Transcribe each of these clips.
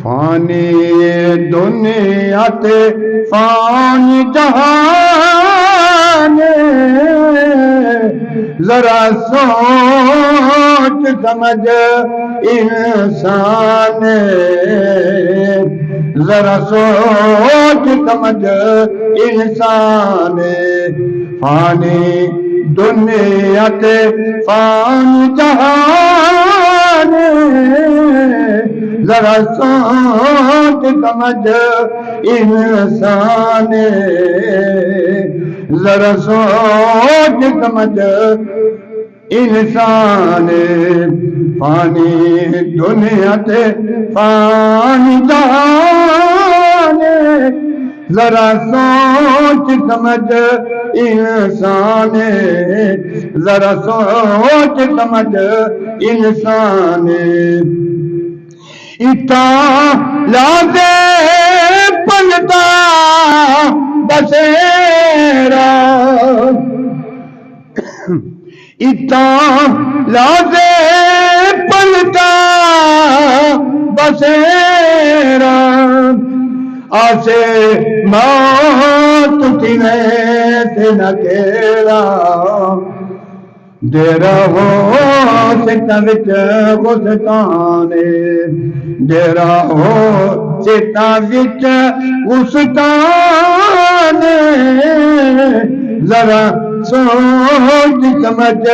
फानी दुनिया ते फानी जहान, जरा सोच समझ इंसान, जरा सोच समझ इंसान। फानी दुनिया ते फानी जहान, जरा सोच समझ इंसान, जरा सोच समझ इंसान। फानी दुनिया ते फानी जहान, जरा सोच समझ इंसान, जरा सोच समझ इंसान। इता लादे पलता बसेरा, इता लादे पलता बसेरा। आसे मौत तिने से न केरा, डेरा हो सिता विच गुस्ताने, डेरा हो सिता विच गुस्ताने। जरा सोच समझ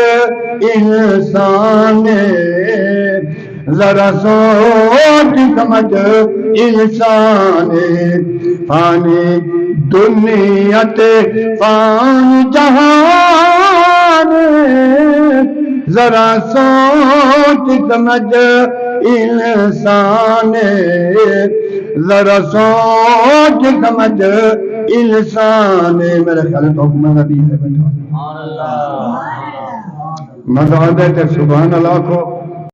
इंसान, जरा सोच समझ इंसान। फानी दुनिया ते फानी जहान, जरा सोच समझ इंसान, जरा सोच समझ इंसान। मेरे ख्याल तो नबी है बेटा, मज़ा आता है सुभान अल्लाह को।